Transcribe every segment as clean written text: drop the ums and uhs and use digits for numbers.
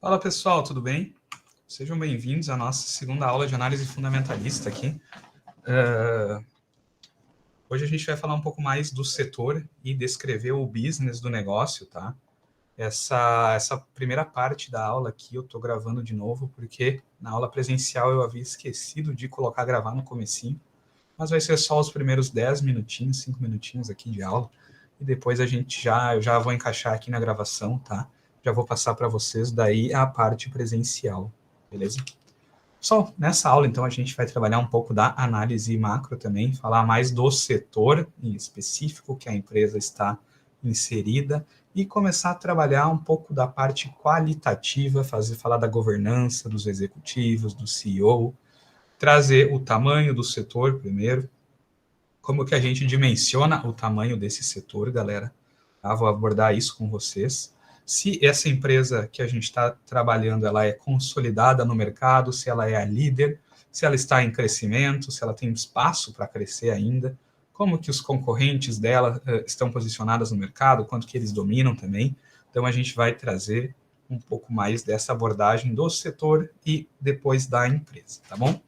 Fala pessoal, tudo bem? Sejam bem-vindos à nossa segunda aula de análise fundamentalista aqui. Hoje a gente vai falar um pouco mais do setor e descrever o business do negócio, tá? Essa primeira parte da aula aqui eu estou gravando de novo, porque na aula presencial eu havia esquecido de colocar gravar no comecinho, mas vai ser só os primeiros 10 minutinhos, 5 minutinhos aqui de aula, e depois eu já vou encaixar aqui na gravação, tá? Já vou passar para vocês daí a parte presencial, beleza? Pessoal, nessa aula, então, a gente vai trabalhar um pouco da análise macro também, falar mais do setor em específico que a empresa está inserida e começar a trabalhar um pouco da parte qualitativa, falar da governança dos executivos, do CEO, trazer o tamanho do setor primeiro, como que a gente dimensiona o tamanho desse setor, galera. Tá? Vou abordar isso com vocês. Se essa empresa que a gente está trabalhando, ela é consolidada no mercado, se ela é a líder, se ela está em crescimento, se ela tem espaço para crescer ainda, como que os concorrentes dela estão posicionados no mercado, quanto que eles dominam também. Então, a gente vai trazer um pouco mais dessa abordagem do setor e depois da empresa, tá bom?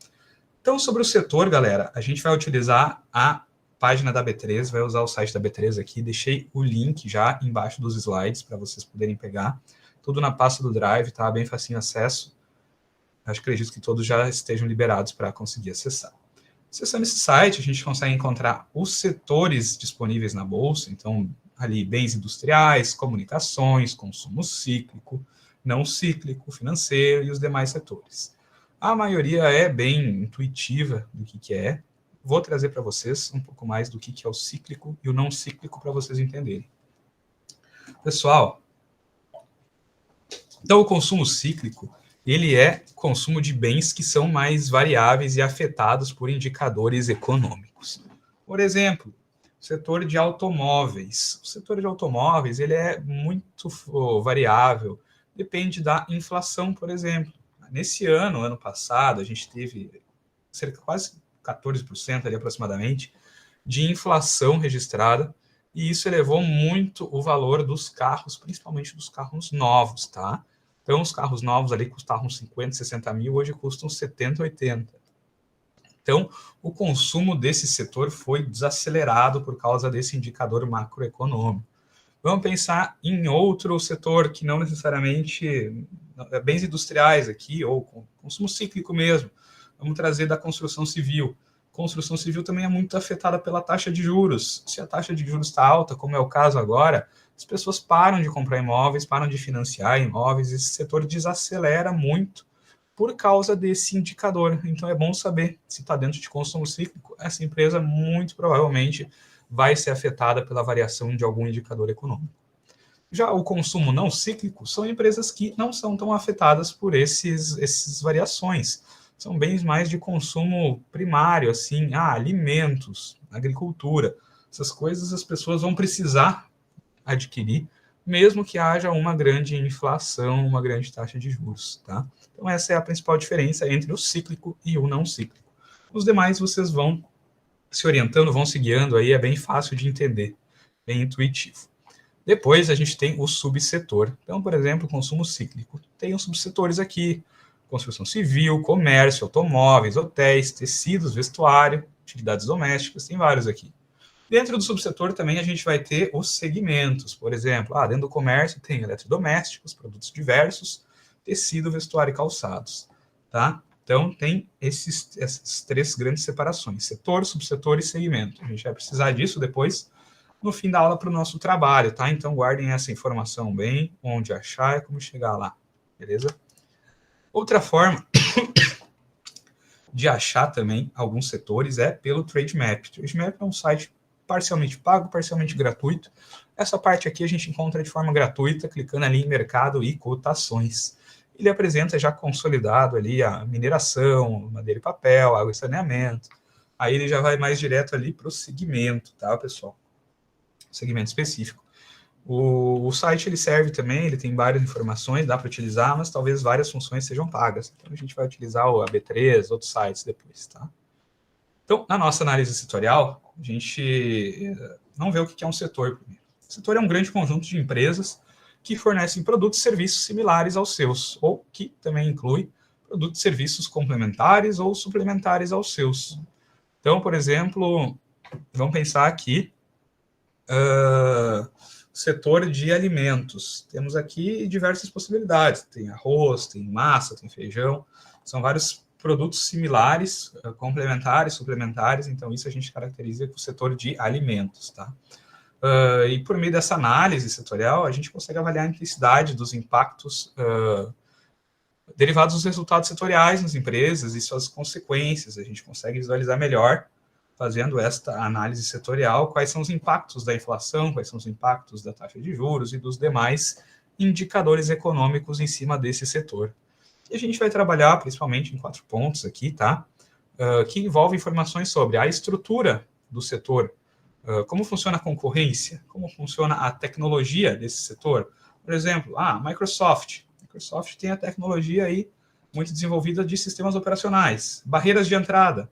Então, sobre o setor, galera, a gente vai utilizar a página da B3, vai usar o site da B3 aqui, deixei o link já embaixo dos slides para vocês poderem pegar, tudo na pasta do Drive, tá? Bem facinho acesso. Acredito que todos já estejam liberados para conseguir acessar. Acessando esse site, a gente consegue encontrar os setores disponíveis na bolsa, então, ali, bens industriais, comunicações, consumo cíclico, não cíclico, financeiro e os demais setores. A maioria é bem intuitiva do que é. Vou trazer para vocês um pouco mais do que é o cíclico e o não cíclico para vocês entenderem. Pessoal, então o consumo cíclico, ele é consumo de bens que são mais variáveis e afetados por indicadores econômicos. Por exemplo, o setor de automóveis. O setor de automóveis, ele é muito variável, depende da inflação, por exemplo. Nesse ano passado, a gente teve cerca de quase 14% ali aproximadamente de inflação registrada, e isso elevou muito o valor dos carros, principalmente dos carros novos, tá? Então, os carros novos ali custavam 50, 60 mil, hoje custam 70, 80. Então, o consumo desse setor foi desacelerado por causa desse indicador macroeconômico. Vamos pensar em outro setor que não necessariamente bens industriais aqui, ou consumo cíclico mesmo. Vamos trazer da construção civil. Construção civil também é muito afetada pela taxa de juros. Se a taxa de juros está alta, como é o caso agora, as pessoas param de comprar imóveis, param de financiar imóveis, esse setor desacelera muito por causa desse indicador. Então é bom saber se está dentro de consumo cíclico, essa empresa muito provavelmente vai ser afetada pela variação de algum indicador econômico. Já o consumo não cíclico são empresas que não são tão afetadas por essas variações. São bens mais de consumo primário, assim, alimentos, agricultura. Essas coisas as pessoas vão precisar adquirir, mesmo que haja uma grande inflação, uma grande taxa de juros, tá? Então essa é a principal diferença entre o cíclico e o não cíclico. Os demais vocês vão se orientando, vão se guiando aí, é bem fácil de entender, bem intuitivo. Depois a gente tem o subsetor. Então, por exemplo, consumo cíclico. Tem os subsetores aqui: construção civil, comércio, automóveis, hotéis, tecidos, vestuário, utilidades domésticas, tem vários aqui. Dentro do subsetor também a gente vai ter os segmentos. Por exemplo, dentro do comércio tem eletrodomésticos, produtos diversos, tecido, vestuário e calçados. Tá? Então, tem essas três grandes separações: setor, subsetor e segmento. A gente vai precisar disso depois, no fim da aula, para o nosso trabalho, tá? Então, guardem essa informação bem, onde achar e como chegar lá, beleza? Outra forma de achar também alguns setores é pelo Trademap. Trademap é um site parcialmente pago, parcialmente gratuito. Essa parte aqui a gente encontra de forma gratuita, clicando ali em mercado e cotações. Ele apresenta já consolidado ali a mineração, madeira e papel, água e saneamento. Aí ele já vai mais direto ali para o segmento, tá, pessoal? Segmento específico. O site ele serve também, ele tem várias informações, dá para utilizar, mas talvez várias funções sejam pagas. Então a gente vai utilizar o AB3, outros sites depois, tá? Então, na nossa análise setorial, a gente vamos ver o que é um setor primeiro. O setor é um grande conjunto de empresas que fornecem produtos e serviços similares aos seus, ou que também inclui produtos e serviços complementares ou suplementares aos seus. Então, por exemplo, vamos pensar aqui, setor de alimentos. Temos aqui diversas possibilidades. Tem arroz, tem massa, tem feijão. São vários produtos similares, complementares, suplementares. Então, isso a gente caracteriza com o setor de alimentos, tá? E por meio dessa análise setorial, a gente consegue avaliar a intensidade dos impactos derivados dos resultados setoriais nas empresas e suas consequências. A gente consegue visualizar melhor, fazendo esta análise setorial, quais são os impactos da inflação, quais são os impactos da taxa de juros e dos demais indicadores econômicos em cima desse setor. E a gente vai trabalhar principalmente em 4 pontos aqui, tá? Que envolvem informações sobre a estrutura do setor, como funciona a concorrência, como funciona a tecnologia desse setor. Por exemplo, Microsoft. Microsoft tem a tecnologia aí muito desenvolvida de sistemas operacionais. Barreiras de entrada.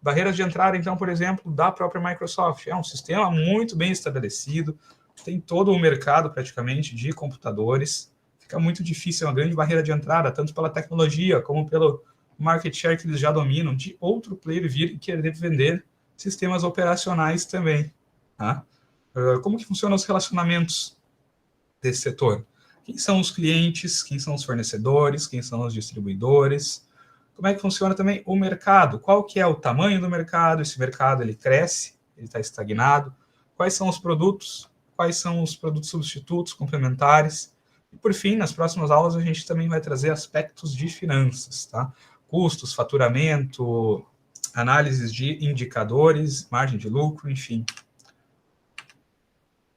Barreiras de entrada, então, por exemplo, da própria Microsoft. É um sistema muito bem estabelecido, tem todo o mercado, praticamente, de computadores. Fica muito difícil, é uma grande barreira de entrada, tanto pela tecnologia, como pelo market share que eles já dominam, de outro player vir e querer vender sistemas operacionais também. Tá? Como que funcionam os relacionamentos desse setor? Quem são os clientes, quem são os fornecedores, quem são os distribuidores? Como é que funciona também o mercado? Qual que é o tamanho do mercado? Esse mercado, ele cresce? Ele está estagnado? Quais são os produtos? Quais são os produtos substitutos, complementares? E, por fim, nas próximas aulas, a gente também vai trazer aspectos de finanças, tá? Custos, faturamento, análises de indicadores, margem de lucro, enfim.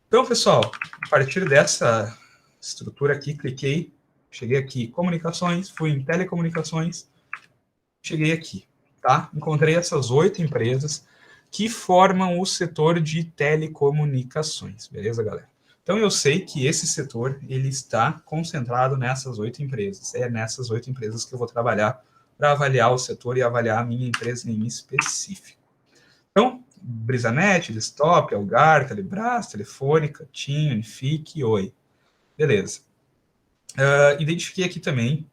Então, pessoal, a partir dessa estrutura aqui, cliquei, cheguei aqui, comunicações, fui em telecomunicações, cheguei aqui, tá? Encontrei essas 8 empresas que formam o setor de telecomunicações, beleza, galera? Então, eu sei que esse setor, ele está concentrado nessas 8 empresas. É nessas 8 empresas que eu vou trabalhar para avaliar o setor e avaliar a minha empresa em específico. Então, Brisanet, Desktop, Algar, Telebrás, Telefônica, TIM, Unifique e Oi. Beleza. Identifiquei aqui também,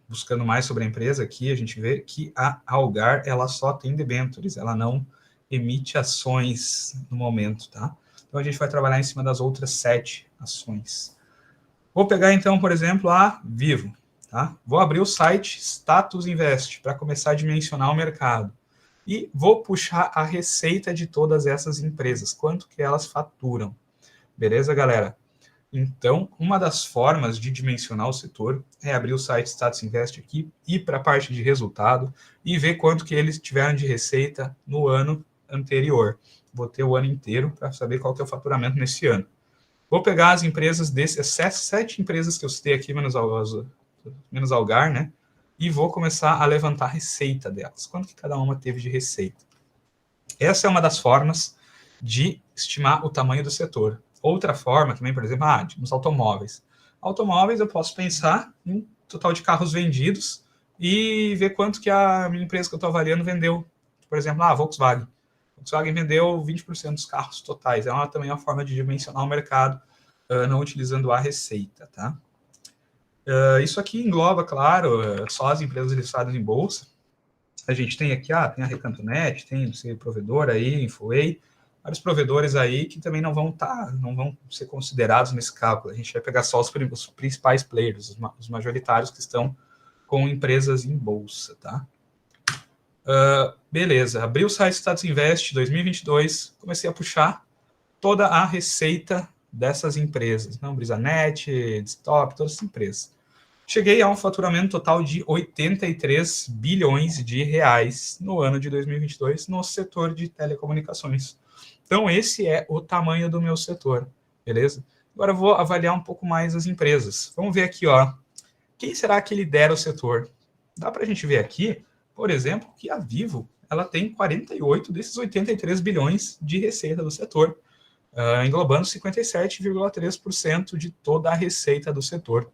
buscando mais sobre a empresa aqui, a gente vê que a Algar, ela só tem debêntures, ela não emite ações no momento, tá? Então, a gente vai trabalhar em cima das outras 7 ações. Vou pegar, então, por exemplo, a Vivo, tá? Vou abrir o site Status Invest para começar a dimensionar o mercado. E vou puxar a receita de todas essas empresas, quanto que elas faturam. Beleza, galera? Então, uma das formas de dimensionar o setor é abrir o site Status Invest aqui, ir para a parte de resultado e ver quanto que eles tiveram de receita no ano anterior. Vou ter o ano inteiro para saber qual que é o faturamento nesse ano. Vou pegar as empresas essas 7 empresas que eu citei aqui, menos Algar, né? E vou começar a levantar a receita delas. Quanto que cada uma teve de receita? Essa é uma das formas de estimar o tamanho do setor. Outra forma também, por exemplo, nos automóveis. Automóveis eu posso pensar em total de carros vendidos e ver quanto que a minha empresa que eu estou avaliando vendeu. Por exemplo, Volkswagen. Volkswagen vendeu 20% dos carros totais. É também uma forma de dimensionar o mercado, não utilizando a receita, tá? Isso aqui engloba, claro, só as empresas listadas em bolsa. A gente tem aqui, tem a Recantonet, tem o provedor aí, Infoway, vários provedores aí que também não vão ser considerados nesse cálculo. A gente vai pegar só os principais players, os majoritários que estão com empresas em bolsa, tá? Beleza, abri o site Status Invest 2022, comecei a puxar toda a receita dessas empresas, Brisanet, Desktop, todas as empresas. Cheguei a um faturamento total de 83 bilhões de reais no ano de 2022 no setor de telecomunicações. Então, esse é o tamanho do meu setor, beleza? Agora eu vou avaliar um pouco mais as empresas. Vamos ver aqui, quem será que lidera o setor? Dá para a gente ver aqui, por exemplo, que a Vivo, ela tem 48 desses 83 bilhões de receita do setor, englobando 57,3% de toda a receita do setor.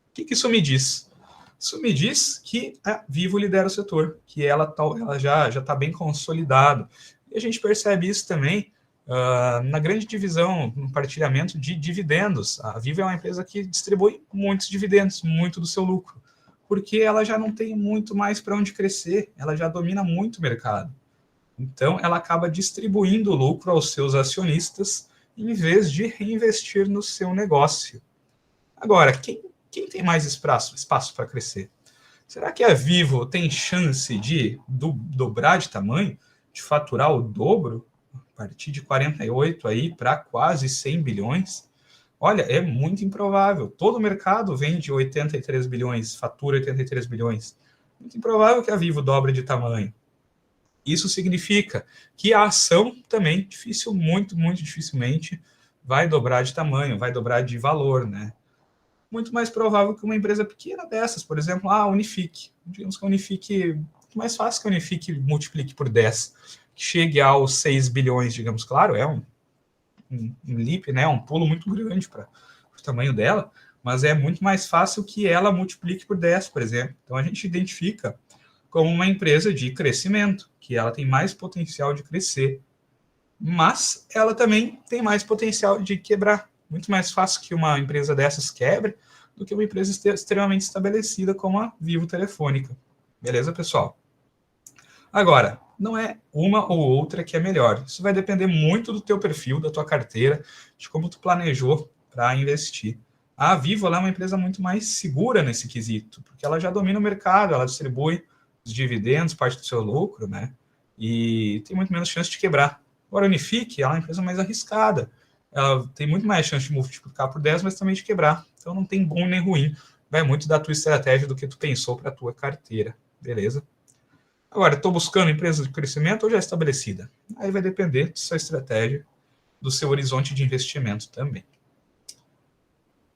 O que isso me diz? Isso me diz que a Vivo lidera o setor, que ela já está bem consolidado. E a gente percebe isso também Na grande divisão, no partilhamento de dividendos. A Vivo é uma empresa que distribui muitos dividendos, muito do seu lucro, porque ela já não tem muito mais para onde crescer, ela já domina muito o mercado. Então, ela acaba distribuindo o lucro aos seus acionistas em vez de reinvestir no seu negócio. Agora, quem tem mais espaço para crescer? Será que a Vivo tem chance de dobrar de tamanho, de faturar o dobro, a partir de 48 aí para quase 100 bilhões? Olha, é muito improvável. Todo o mercado vende 83 bilhões, fatura 83 bilhões. Muito improvável que a Vivo dobre de tamanho. Isso significa que a ação também, muito dificilmente, vai dobrar de tamanho, vai dobrar de valor, né? Muito mais provável que uma empresa pequena dessas, por exemplo, a Unifique. Digamos que a Unifique, mais fácil que a Unifique multiplique por 10, que chegue aos 6 bilhões, digamos, claro, é um leap, né? Um pulo muito grande para o tamanho dela, mas é muito mais fácil que ela multiplique por 10, por exemplo. Então a gente identifica como uma empresa de crescimento, que ela tem mais potencial de crescer, mas ela também tem mais potencial de quebrar. Muito mais fácil que uma empresa dessas quebre do que uma empresa extremamente estabelecida como a Vivo Telefônica. Beleza, pessoal? Agora, não é uma ou outra que é melhor. Isso vai depender muito do teu perfil, da tua carteira, de como tu planejou para investir. A Vivo é uma empresa muito mais segura nesse quesito, porque ela já domina o mercado, ela distribui os dividendos, parte do seu lucro, né? E tem muito menos chance de quebrar. Agora, a Unifique é uma empresa mais arriscada. Ela tem muito mais chance de multiplicar por 10, mas também de quebrar. Então, não tem bom nem ruim. Vai muito da tua estratégia, do que tu pensou para a tua carteira. Beleza? Agora, estou buscando empresa de crescimento ou já estabelecida? Aí vai depender da sua estratégia, do seu horizonte de investimento também.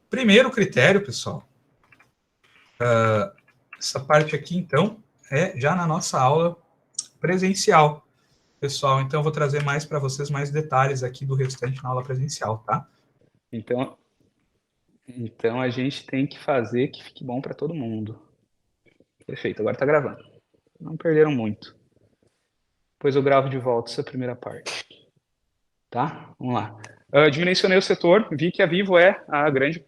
Primeiro critério, pessoal, essa parte aqui, então, é já na nossa aula presencial. Pessoal, então eu vou trazer mais para vocês mais detalhes aqui do restante na aula presencial, tá? Então a gente tem que fazer que fique bom para todo mundo. Perfeito, agora está gravando. Não perderam muito. Depois eu gravo de volta essa primeira parte. Tá? Vamos lá. Dimensionei o setor, vi que a Vivo é a grande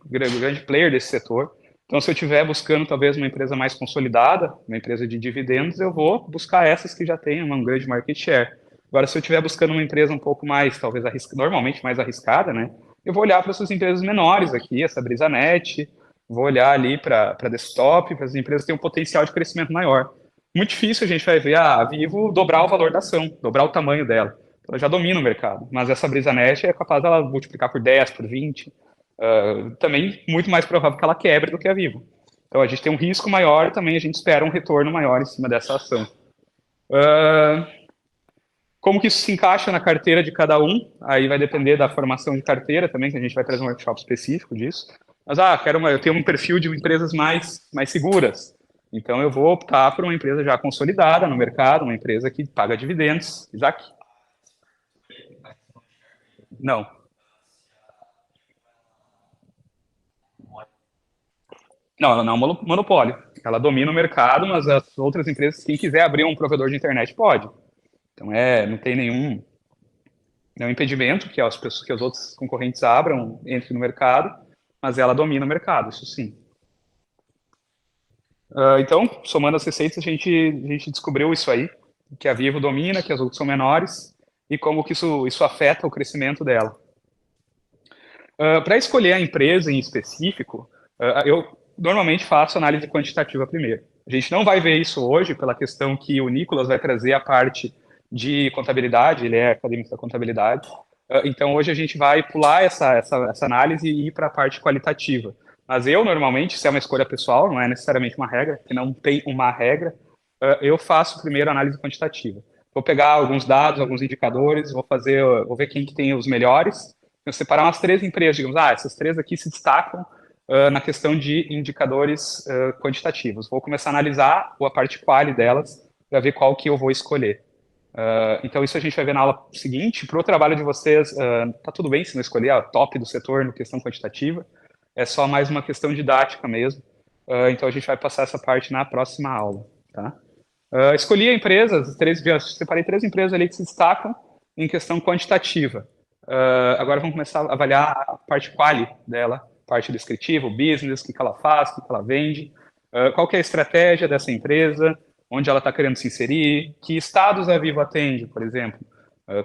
player desse setor. Então, se eu estiver buscando talvez uma empresa mais consolidada, uma empresa de dividendos, eu vou buscar essas que já têm um grande market share. Agora, se eu estiver buscando uma empresa um pouco mais, talvez normalmente mais arriscada, né? Eu vou olhar para essas empresas menores aqui, essa BrisaNet, vou olhar ali para desktop, para as empresas que têm um potencial de crescimento maior. Muito difícil a gente vai ver a Vivo dobrar o valor da ação, dobrar o tamanho dela. Ela já domina o mercado, mas essa BrisaNet é capaz dela multiplicar por 10, por 20. Também muito mais provável que ela quebre do que a Vivo. Então a gente tem um risco maior, também a gente espera um retorno maior em cima dessa ação. Como que isso se encaixa na carteira de cada um? Aí vai depender da formação de carteira também, que a gente vai trazer um workshop específico disso. Mas, eu tenho um perfil de empresas mais seguras. Então, eu vou optar por uma empresa já consolidada no mercado, uma empresa que paga dividendos. Isaac? Não. Não, ela não é um monopólio. Ela domina o mercado, mas as outras empresas, quem quiser abrir um provedor de internet, pode. Então, não tem nenhum impedimento que que os outros concorrentes abram, entrem no mercado, mas ela domina o mercado, isso sim. Então, somando as receitas, a gente descobriu isso aí, que a Vivo domina, que as outras são menores, e como que isso afeta o crescimento dela. Para escolher a empresa em específico, eu normalmente faço análise quantitativa primeiro. A gente não vai ver isso hoje pela questão que o Nicolas vai trazer a parte de contabilidade, ele é acadêmico da contabilidade. Então, hoje a gente vai pular essa análise e ir para a parte qualitativa. Mas eu, normalmente, se é uma escolha pessoal, não é necessariamente uma regra, que não tem uma regra, eu faço primeiro a análise quantitativa. Vou pegar alguns dados, alguns indicadores, vou ver quem que tem os melhores, eu separar umas 3 empresas, digamos, essas 3 aqui se destacam na questão de indicadores quantitativos. Vou começar a analisar a parte quali delas para ver qual que eu vou escolher. Então, isso a gente vai ver na aula seguinte. Para o trabalho de vocês, tá tudo bem se não escolher a top do setor na questão quantitativa. É só mais uma questão didática mesmo. Então, a gente vai passar essa parte na próxima aula. Tá? Escolhi a empresa, separei 3 empresas ali que se destacam em questão quantitativa. Agora vamos começar a avaliar a parte quali dela, parte descritiva, o business, o que ela faz, o que ela vende, qual que é a estratégia dessa empresa, onde ela está querendo se inserir, que estados a Vivo atende, por exemplo,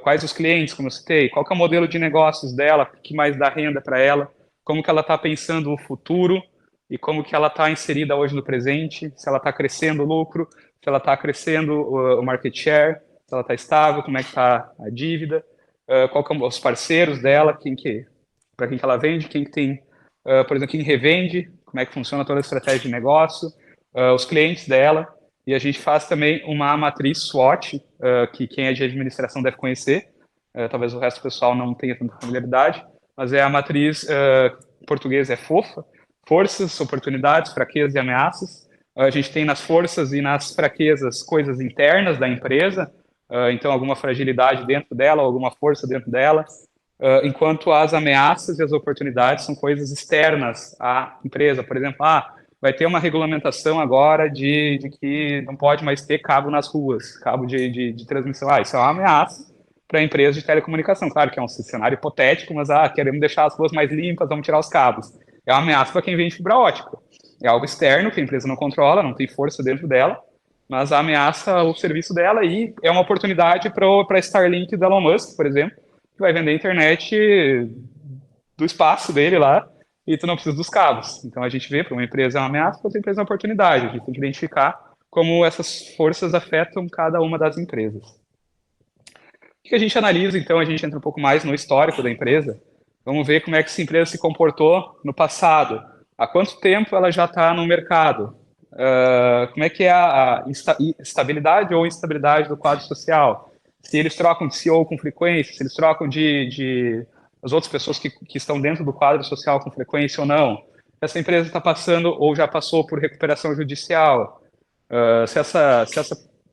quais os clientes, como eu citei, qual que é o modelo de negócios dela, o que mais dá renda para ela, como que ela está pensando o futuro e como que ela está inserida hoje no presente, se ela está crescendo o lucro, se ela está crescendo o market share, se ela está estável, como é que está a dívida, qual que são os parceiros dela, para quem que ela vende, quem que tem, por exemplo, quem revende, como é que funciona toda a estratégia de negócio, os clientes dela, e a gente faz também uma matriz SWOT, que quem é de administração deve conhecer, talvez o resto do pessoal não tenha tanta familiaridade, mas é a matriz, em português é FOFA, forças, oportunidades, fraquezas e ameaças. A gente tem nas forças e nas fraquezas coisas internas da empresa, então alguma fragilidade dentro dela, alguma força dentro dela, enquanto as ameaças e as oportunidades são coisas externas à empresa. Por exemplo, vai ter uma regulamentação agora de que não pode mais ter cabo nas ruas, cabo de transmissão. Isso é uma ameaça para a empresa de telecomunicação. Claro que é um cenário hipotético, mas queremos deixar as ruas mais limpas, vamos tirar os cabos. É uma ameaça para quem vende fibra ótica. É algo externo que a empresa não controla, não tem força dentro dela, mas ameaça o serviço dela e é uma oportunidade para a Starlink do Elon Musk, por exemplo, que vai vender a internet do espaço dele lá e tu não precisa dos cabos. Então a gente vê para uma empresa é uma ameaça, para outra empresa é uma oportunidade. A gente tem que identificar como essas forças afetam cada uma das empresas. O que a gente analisa, então, a gente entra um pouco mais no histórico da empresa. Vamos ver como é que essa empresa se comportou no passado. Há quanto tempo ela já está no mercado? Como é que é a estabilidade ou instabilidade do quadro social? Se eles trocam de CEO com frequência, se eles trocam de as outras pessoas que estão dentro do quadro social com frequência ou não. Essa empresa está passando ou já passou por recuperação judicial. Se essa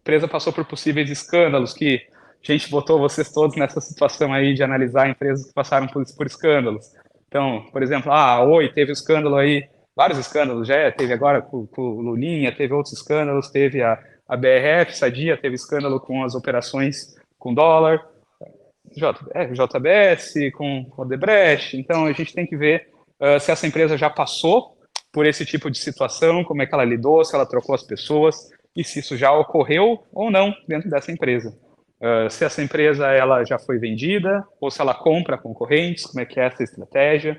empresa passou por possíveis escândalos, que a gente botou vocês todos nessa situação aí de analisar empresas que passaram por escândalos. Então, por exemplo, a Oi teve um escândalo aí, vários escândalos, já teve agora com o Lulinha, teve outros escândalos, teve a BRF, Sadia, teve escândalo com as operações com dólar, JBS, com o Odebrecht. Então, a gente tem que ver se essa empresa já passou por esse tipo de situação, como é que ela lidou, se ela trocou as pessoas e se isso já ocorreu ou não dentro dessa empresa. Se essa empresa ela já foi vendida ou se ela compra concorrentes, como é que é essa estratégia,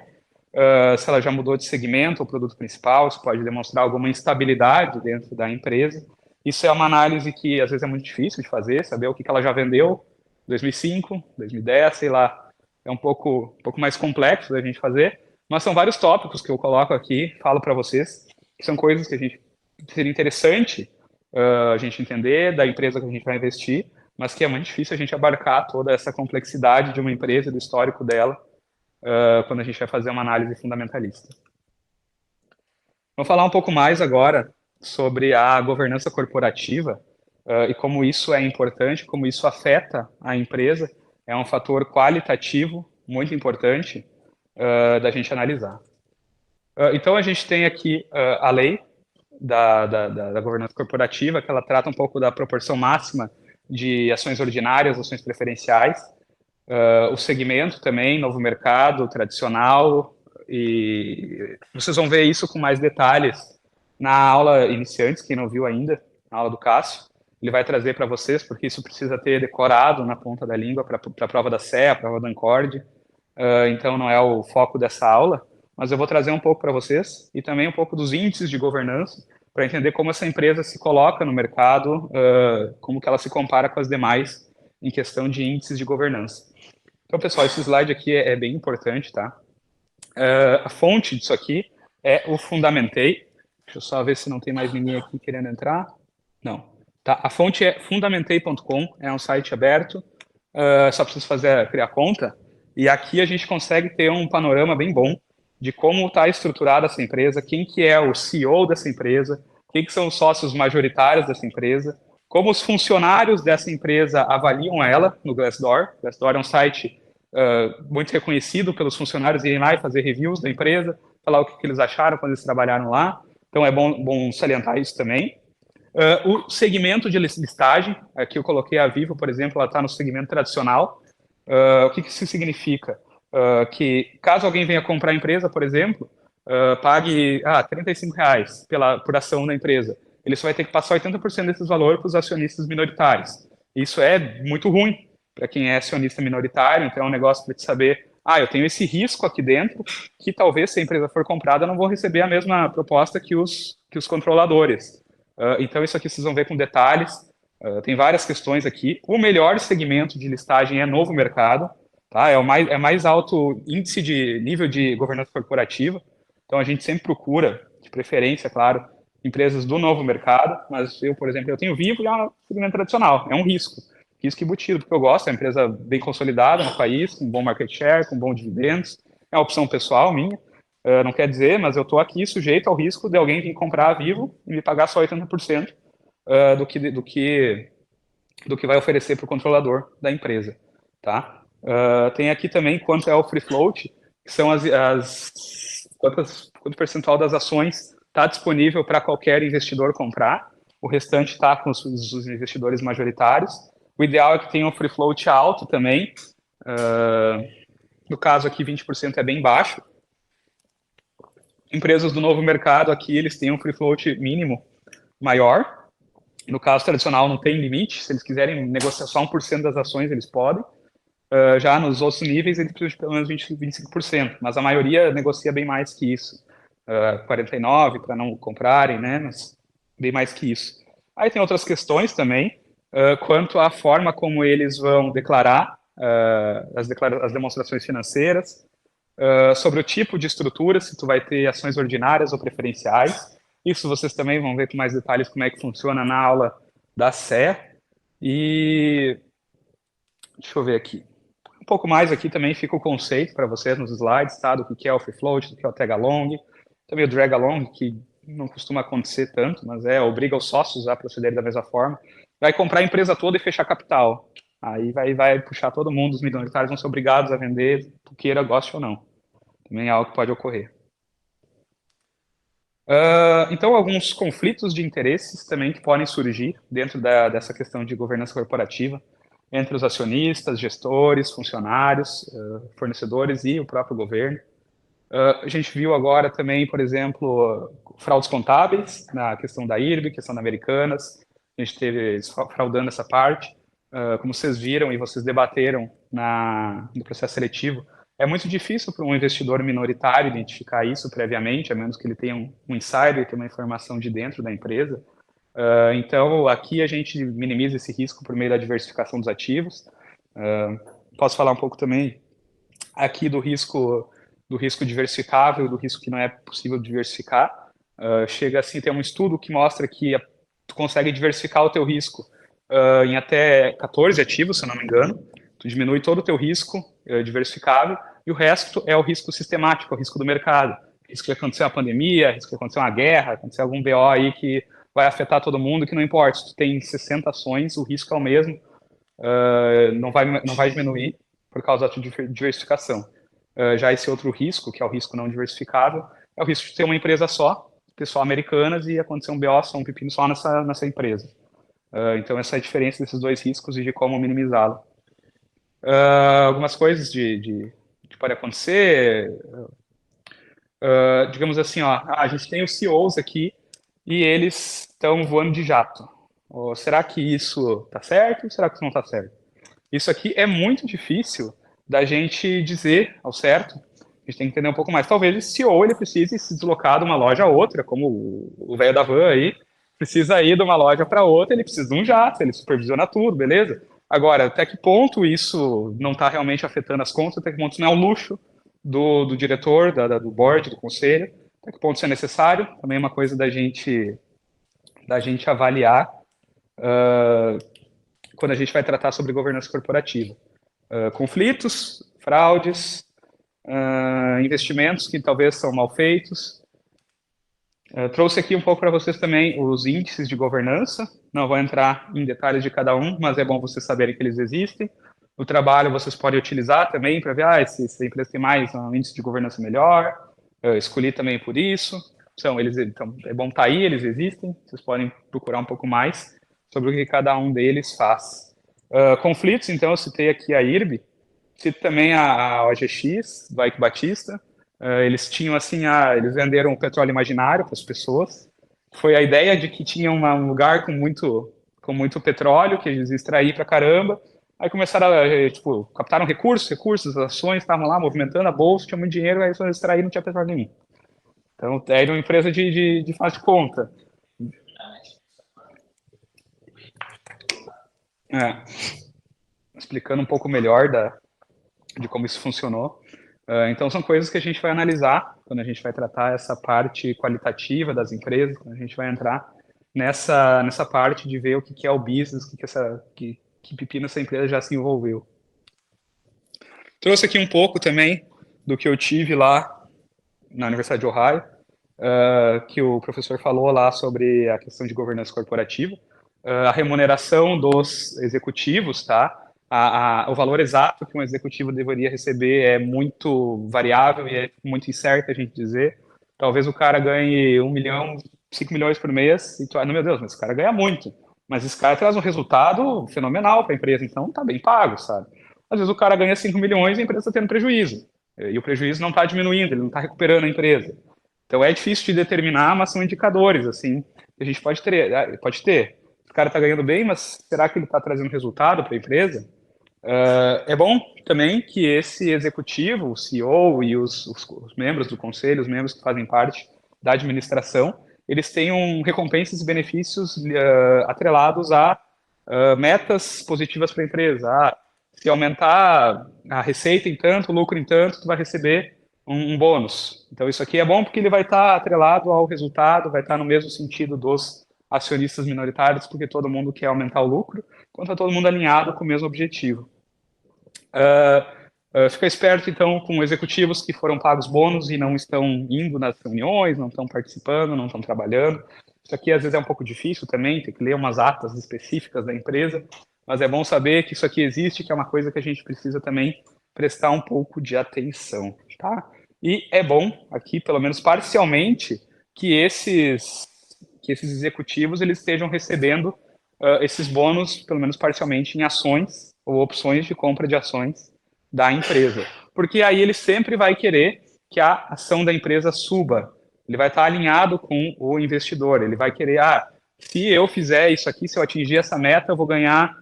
se ela já mudou de segmento ou produto principal, isso pode demonstrar alguma instabilidade dentro da empresa. Isso é uma análise que às vezes é muito difícil de fazer, saber o que ela já vendeu, 2005, 2010, sei lá, é um pouco mais complexo da gente fazer, mas são vários tópicos que eu coloco aqui, falo para vocês, que são coisas que seria interessante a gente entender da empresa que a gente vai investir, mas que é muito difícil a gente abarcar toda essa complexidade de uma empresa, do histórico dela, quando a gente vai fazer uma análise fundamentalista. Vamos falar um pouco mais agora sobre a governança corporativa e como isso é importante, como isso afeta a empresa. É um fator qualitativo muito importante da gente analisar. Então, a gente tem aqui a lei da governança corporativa, que ela trata um pouco da proporção máxima de ações ordinárias, ações preferenciais, o segmento também, novo mercado, tradicional, e vocês vão ver isso com mais detalhes na aula iniciantes, quem não viu ainda, na aula do Cássio, ele vai trazer para vocês, porque isso precisa ter decorado na ponta da língua para a prova da CE, a prova da Ancord, então não é o foco dessa aula, mas eu vou trazer um pouco para vocês, e também um pouco dos índices de governança, para entender como essa empresa se coloca no mercado, como que ela se compara com as demais em questão de índices de governança. Então, pessoal, esse slide aqui é bem importante, tá? A fonte disso aqui é o Fundamentei. Deixa eu só ver se não tem mais ninguém aqui querendo entrar. Não. Tá? A fonte é fundamentei.com, é um site aberto, só preciso criar conta. E aqui a gente consegue ter um panorama bem bom de como está estruturada essa empresa, quem que é o CEO dessa empresa, quem que são os sócios majoritários dessa empresa, como os funcionários dessa empresa avaliam ela no Glassdoor. Glassdoor é um site muito reconhecido pelos funcionários irem lá e fazer reviews da empresa, falar o que eles acharam quando eles trabalharam lá. Então é bom salientar isso também. O segmento de listagem, aqui eu coloquei a Vivo, por exemplo, ela está no segmento tradicional. O que isso significa? Que caso alguém venha comprar a empresa, por exemplo, pague R$ 35 por ação da empresa, ele só vai ter que passar 80% desses valores para os acionistas minoritários. Isso é muito ruim para quem é acionista minoritário, então é um negócio para te saber, eu tenho esse risco aqui dentro, que talvez se a empresa for comprada, eu não vou receber a mesma proposta que os controladores. Então isso aqui vocês vão ver com detalhes, tem várias questões aqui. O melhor segmento de listagem é novo mercado, tá? É mais alto índice de nível de governança corporativa, então a gente sempre procura, de preferência, claro, empresas do novo mercado, mas eu, por exemplo, eu tenho Vivo e é um segmento tradicional, é um risco embutido, porque eu gosto, é uma empresa bem consolidada no país, com bom market share, com bons dividendos, é uma opção pessoal minha, não quer dizer, mas eu estou aqui sujeito ao risco de alguém vir comprar a Vivo e me pagar só 80% do que vai oferecer para o controlador da empresa, tá? Tem aqui também quanto é o free float, que são quanto percentual das ações está disponível para qualquer investidor comprar, o restante está com os investidores majoritários. O ideal é que tenha um free float alto também, no caso aqui 20% é bem baixo. Empresas do novo mercado aqui, eles têm um free float mínimo maior, no caso tradicional não tem limite, se eles quiserem negociar só 1% das ações, eles podem. Já nos outros níveis, eles precisam de pelo menos 25%, mas a maioria negocia bem mais que isso. 49% para não comprarem, né? Mas bem mais que isso. Aí tem outras questões também, quanto à forma como eles vão declarar as demonstrações financeiras, sobre o tipo de estrutura, se tu vai ter ações ordinárias ou preferenciais. Isso vocês também vão ver com mais detalhes como é que funciona na aula da SE. E deixa eu ver aqui. Um pouco mais aqui também fica o conceito para vocês nos slides, tá? Do que é o free float, do que é o tag along. Também o drag along, que não costuma acontecer tanto, mas obriga os sócios a proceder da mesma forma. Vai comprar a empresa toda e fechar capital. Aí vai puxar todo mundo, os minoritários vão ser obrigados a vender, queira, goste ou não. Também é algo que pode ocorrer. Então, alguns conflitos de interesses também que podem surgir dentro dessa questão de governança corporativa entre os acionistas, gestores, funcionários, fornecedores e o próprio governo. A gente viu agora também, por exemplo, fraudes contábeis na questão da IRB, questão da Americanas. A gente teve fraudando essa parte. Como vocês viram e vocês debateram no processo seletivo, é muito difícil para um investidor minoritário identificar isso previamente, a menos que ele tenha um insider, tenha uma informação de dentro da empresa. Então, aqui a gente minimiza esse risco por meio da diversificação dos ativos. Posso falar um pouco também aqui do risco diversificável, do risco que não é possível diversificar. Chega assim, tem um estudo que mostra que tu consegue diversificar o teu risco em até 14 ativos, se eu não me engano. Tu diminui todo o teu risco diversificável e o resto é o risco sistemático, o risco do mercado. Risco de acontecer uma pandemia, risco de acontecer uma guerra, acontecer algum BO aí que vai afetar todo mundo, que não importa. Se tu tem 60 ações, o risco é o mesmo, não vai diminuir por causa da diversificação. Já esse outro risco, que é o risco não diversificável, é o risco de ter uma empresa só, pessoal Americanas, e acontecer um BO, só um pepino só nessa empresa. Então, essa é a diferença desses dois riscos e de como minimizá-lo. Algumas coisas que pode acontecer, digamos assim, a gente tem os CEOs aqui e eles estão voando de jato. Será que isso está certo ou será que isso não está certo? Isso aqui é muito difícil da gente dizer ao certo. A gente tem que entender um pouco mais. Talvez esse CEO ele precise se deslocar de uma loja a outra, como o velho da van aí, precisa ir de uma loja para outra, ele precisa de um jato, ele supervisiona tudo, beleza? Agora, até que ponto isso não está realmente afetando as contas, até que ponto isso não é um luxo do diretor, do board, do conselho, até que ponto isso é necessário, também é uma coisa da gente avaliar quando a gente vai tratar sobre governança corporativa. Conflitos, fraudes, investimentos que talvez são mal feitos. Trouxe aqui um pouco para vocês também os índices de governança. Não vou entrar em detalhes de cada um, mas é bom vocês saberem que eles existem. No trabalho, vocês podem utilizar também para ver se a empresa tem mais um índice de governança melhor. Escolhi também por isso. Então, é bom estar aí, eles existem. Vocês podem procurar um pouco mais sobre o que cada um deles faz. Conflitos, então, eu citei aqui a IRB. Cito também a OGX, do Ike Batista. Eles tinham assim, eles venderam o petróleo imaginário para as pessoas. Foi a ideia de que tinha um lugar com muito petróleo, que eles extraíam pra caramba. Aí começaram a, tipo, captaram recursos, as ações estavam lá movimentando a bolsa, tinha muito dinheiro, aí eles extraíram, não tinha petróleo nenhum. Então, era uma empresa de faz de conta. É, explicando um pouco melhor de como isso funcionou. Então, são coisas que a gente vai analisar quando a gente vai tratar essa parte qualitativa das empresas, quando a gente vai entrar nessa parte de ver o que é o business, que pepino essa empresa já se envolveu. Trouxe aqui um pouco também do que eu tive lá na Universidade de Ohio, que o professor falou lá sobre a questão de governança corporativa. A remuneração dos executivos, tá? O valor exato que um executivo deveria receber é muito variável e é muito incerto a gente dizer. Talvez o cara ganhe 1 milhão, 5 milhões por mês e tu, meu Deus, mas esse cara ganha muito. Mas esse cara traz um resultado fenomenal para a empresa, então tá bem pago, sabe? Às vezes o cara ganha 5 milhões e a empresa está tendo prejuízo. E o prejuízo não está diminuindo, ele não está recuperando a empresa. Então é difícil de determinar, mas são indicadores, assim, que a gente pode ter. O cara está ganhando bem, mas será que ele está trazendo resultado para a empresa? É bom também que esse executivo, o CEO e os membros do conselho, os membros que fazem parte da administração, eles tenham recompensas e benefícios atrelados a metas positivas para a empresa. Se aumentar a receita em tanto, o lucro em tanto, tu vai receber um bônus. Então isso aqui é bom porque ele vai estar atrelado ao resultado, vai estar no mesmo sentido dos acionistas minoritários, porque todo mundo quer aumentar o lucro, enquanto está todo mundo alinhado com o mesmo objetivo. Fica esperto, então, com executivos que foram pagos bônus e não estão indo nas reuniões, não estão participando, não estão trabalhando. Isso aqui, às vezes, é um pouco difícil também, tem que ler umas atas específicas da empresa, mas é bom saber que isso aqui existe, que é uma coisa que a gente precisa também prestar um pouco de atenção, tá? E é bom, aqui, pelo menos parcialmente, que esses executivos eles estejam recebendo esses bônus, pelo menos parcialmente, em ações ou opções de compra de ações da empresa. Porque aí ele sempre vai querer que a ação da empresa suba. Ele vai estar alinhado com o investidor. Ele vai querer, se eu fizer isso aqui, se eu atingir essa meta, eu vou ganhar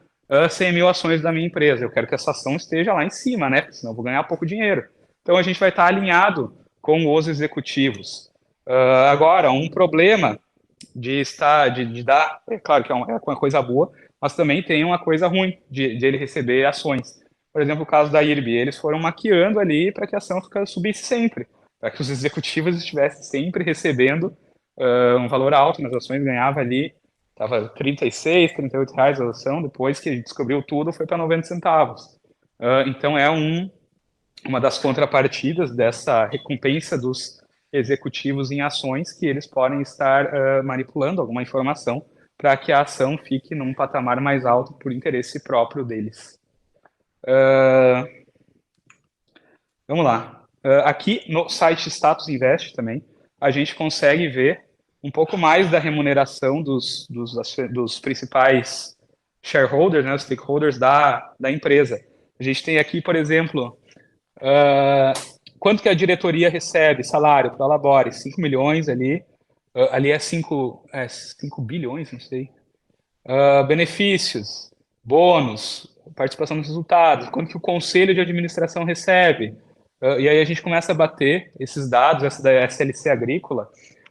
100 mil ações da minha empresa. Eu quero que essa ação esteja lá em cima, né? Porque senão eu vou ganhar pouco dinheiro. Então a gente vai estar alinhado com os executivos. Agora, um problema de dar, é claro que é uma coisa boa, mas também tem uma coisa ruim de ele receber ações. Por exemplo, o caso da IRB, eles foram maquiando ali para que a ação subisse sempre, para que os executivos estivessem sempre recebendo um valor alto nas ações, ganhava ali, estava 36, 38 reais a ação, depois que descobriu tudo foi para 90 centavos. Então é uma das contrapartidas dessa recompensa dos executivos em ações que eles podem estar manipulando alguma informação para que a ação fique num patamar mais alto por interesse próprio deles. Vamos lá. Aqui no site Status Invest também, a gente consegue ver um pouco mais da remuneração dos principais shareholders, né, os stakeholders da empresa. A gente tem aqui, por exemplo, quanto que a diretoria recebe, salário para a Labore, 5 milhões ali, ali é 5 bilhões, não sei. Benefícios, bônus, participação nos resultados, quanto que o conselho de administração recebe. E aí a gente começa a bater esses dados, essa da SLC Agrícola,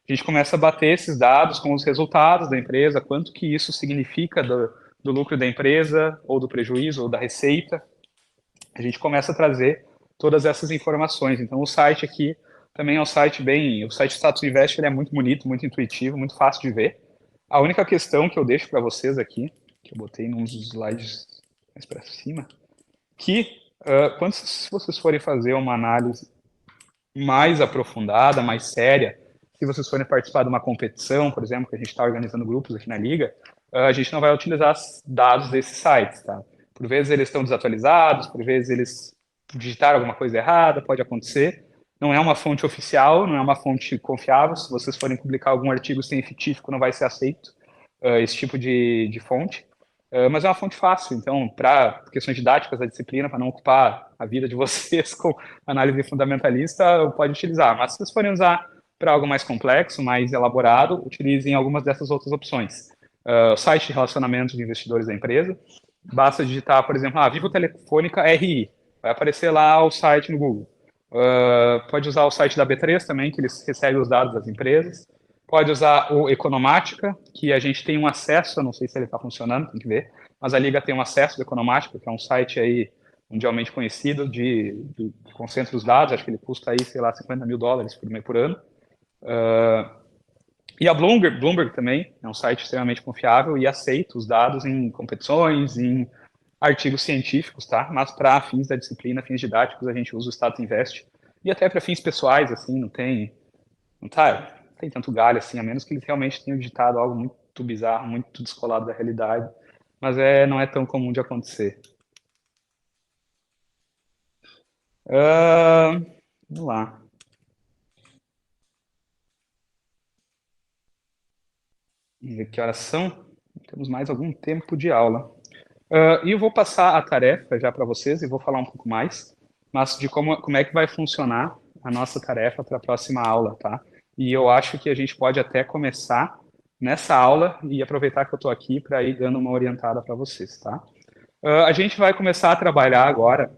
a gente começa a bater esses dados com os resultados da empresa, quanto que isso significa do lucro da empresa, ou do prejuízo, ou da receita. A gente começa a trazer todas essas informações. Então, o site aqui também é um site o site Status Invest, ele é muito bonito, muito intuitivo, muito fácil de ver. A única questão que eu deixo para vocês aqui, que eu botei nos slides mais para cima, que se vocês forem fazer uma análise mais aprofundada, mais séria, se vocês forem participar de uma competição, por exemplo, que a gente está organizando grupos aqui na Liga, a gente não vai utilizar dados desses sites, tá? Por vezes eles estão desatualizados, por vezes eles digitaram alguma coisa errada, pode acontecer. Não é uma fonte oficial, não é uma fonte confiável. Se vocês forem publicar algum artigo científico, não vai ser aceito esse tipo de fonte. Mas é uma fonte fácil, então, para questões didáticas da disciplina, para não ocupar a vida de vocês com análise fundamentalista, pode utilizar. Mas se vocês forem usar para algo mais complexo, mais elaborado, utilizem algumas dessas outras opções. O site de relacionamento de investidores da empresa, basta digitar, por exemplo, Vivo Telefônica RI, vai aparecer lá o site no Google. Pode usar o site da B3 também, que eles recebem os dados das empresas. Pode usar o Economática, que a gente tem um acesso, eu não sei se ele está funcionando, tem que ver, mas a Liga tem um acesso do Economática, que é um site aí mundialmente conhecido de concentra os dados, acho que ele custa aí, sei lá, $50 mil por ano. E a Bloomberg também é um site extremamente confiável e aceita os dados em competições, em artigos científicos, tá? Mas para fins da disciplina, fins didáticos, a gente usa o Status Invest. E até para fins pessoais, assim, não tem tanto galho, assim, a menos que eles realmente tenham digitado algo muito bizarro, muito descolado da realidade. Mas não é tão comum de acontecer. Vamos lá. Vamos ver que horas são. Temos mais algum tempo de aula. E eu vou passar a tarefa já para vocês e vou falar um pouco mais, mas de como é que vai funcionar a nossa tarefa para a próxima aula, tá? E eu acho que a gente pode até começar nessa aula e aproveitar que eu estou aqui para ir dando uma orientada para vocês, tá? A gente vai começar a trabalhar agora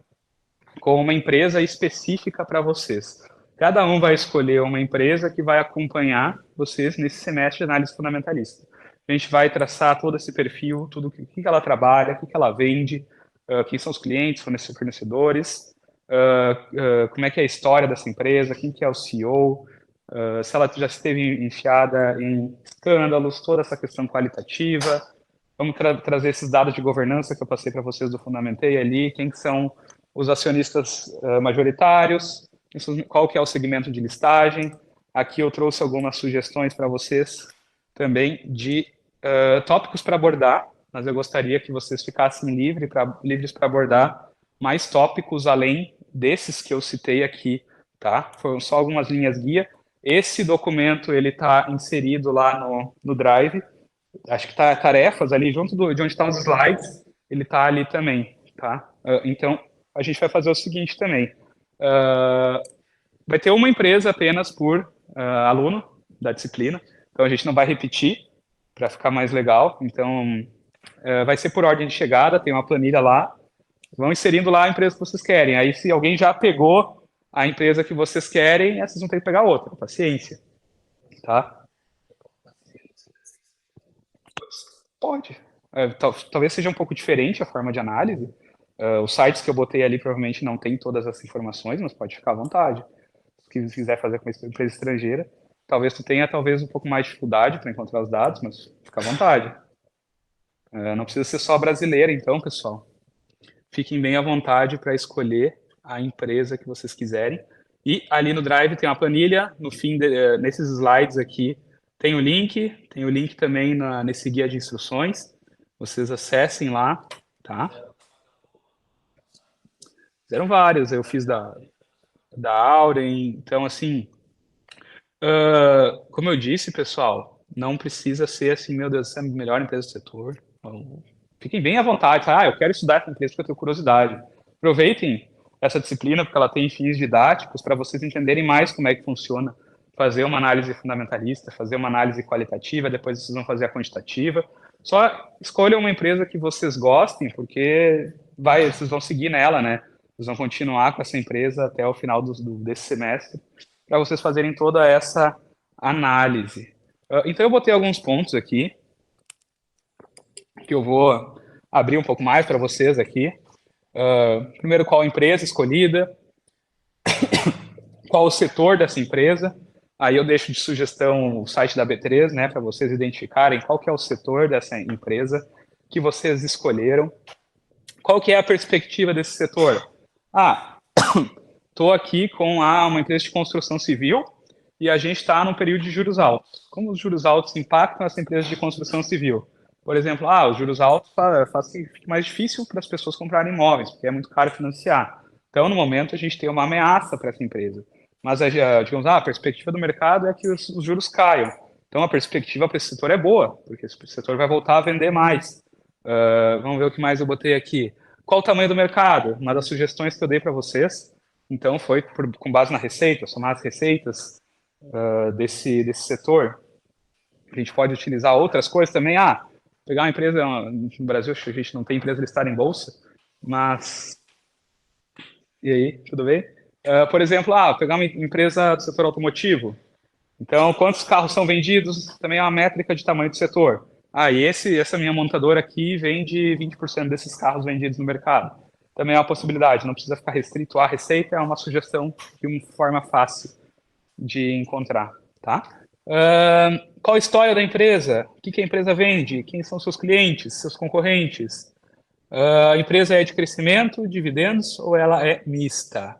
com uma empresa específica para vocês. Cada um vai escolher uma empresa que vai acompanhar vocês nesse semestre de análise fundamentalista. A gente vai traçar todo esse perfil, tudo o que ela trabalha, o que ela vende, quem são os clientes, fornecedores, como é que é a história dessa empresa, quem que é o CEO, se ela já esteve enfiada em escândalos, toda essa questão qualitativa. Vamos trazer esses dados de governança que eu passei para vocês do Fundamentei ali, quem que são os acionistas majoritários, qual que é o segmento de listagem. Aqui eu trouxe algumas sugestões para vocês também de tópicos para abordar, mas eu gostaria que vocês ficassem livres para abordar mais tópicos além desses que eu citei aqui, tá? Foram só algumas linhas guia. Esse documento, ele está inserido lá no Drive, acho que está tarefas ali, junto de onde estão os slides, ele está ali também, tá? Então, a gente vai fazer o seguinte também. Vai ter uma empresa apenas por aluno da disciplina, então a gente não vai repetir para ficar mais legal. Então, vai ser por ordem de chegada, tem uma planilha lá, vão inserindo lá a empresa que vocês querem. Aí, se alguém já pegou a empresa que vocês querem, vocês vão ter que pegar outra, paciência, tá? Pode. Talvez seja um pouco diferente a forma de análise. Os sites que eu botei ali provavelmente não tem todas essas informações, mas pode ficar à vontade. Se quiser fazer com uma empresa estrangeira, talvez tu tenha um pouco mais de dificuldade para encontrar os dados, mas fica à vontade. Não precisa ser só brasileira, então, pessoal. Fiquem bem à vontade para escolher a empresa que vocês quiserem. E ali no Drive tem uma planilha, no fim, nesses slides aqui, tem o link também nesse guia de instruções. Vocês acessem lá, tá? Fizeram vários, eu fiz da Auren, então, assim, como eu disse, pessoal, não precisa ser assim, meu Deus, essa é a melhor empresa do setor. Fiquem bem à vontade, tá? Eu quero estudar essa empresa porque eu tenho curiosidade. Aproveitem essa disciplina porque ela tem fins didáticos para vocês entenderem mais como é que funciona fazer uma análise fundamentalista, fazer uma análise qualitativa, depois vocês vão fazer a quantitativa. Só escolham uma empresa que vocês gostem, porque vocês vão seguir nela, né? Vocês vão continuar com essa empresa até o final desse semestre, para vocês fazerem toda essa análise. Então, eu botei alguns pontos aqui, que eu vou abrir um pouco mais para vocês aqui. Primeiro, qual a empresa escolhida, qual o setor dessa empresa. Aí eu deixo de sugestão o site da B3, né, para vocês identificarem qual que é o setor dessa empresa que vocês escolheram. Qual que é a perspectiva desse setor? Estou aqui com uma empresa de construção civil e a gente está num período de juros altos. Como os juros altos impactam essa empresa de construção civil? Por exemplo, os juros altos fazem que fique mais difícil para as pessoas comprarem imóveis, porque é muito caro financiar. Então, no momento, a gente tem uma ameaça para essa empresa. Mas, digamos, a perspectiva do mercado é que os juros caiam. Então, a perspectiva para esse setor é boa, porque esse setor vai voltar a vender mais. Vamos ver o que mais eu botei aqui. Qual o tamanho do mercado? Uma das sugestões que eu dei para vocês. Então, foi com base na receita, somar as receitas desse setor. A gente pode utilizar outras coisas também. Pegar uma empresa, no Brasil a gente não tem empresa listada em bolsa, mas... E aí, tudo bem? Por exemplo, pegar uma empresa do setor automotivo. Então, quantos carros são vendidos também é uma métrica de tamanho do setor. E essa minha montadora aqui vende 20% desses carros vendidos no mercado. Também é uma possibilidade, não precisa ficar restrito à receita, é uma sugestão de uma forma fácil de encontrar, tá? Qual a história da empresa? O que a empresa vende? Quem são seus clientes, seus concorrentes? A empresa é de crescimento, dividendos ou ela é mista?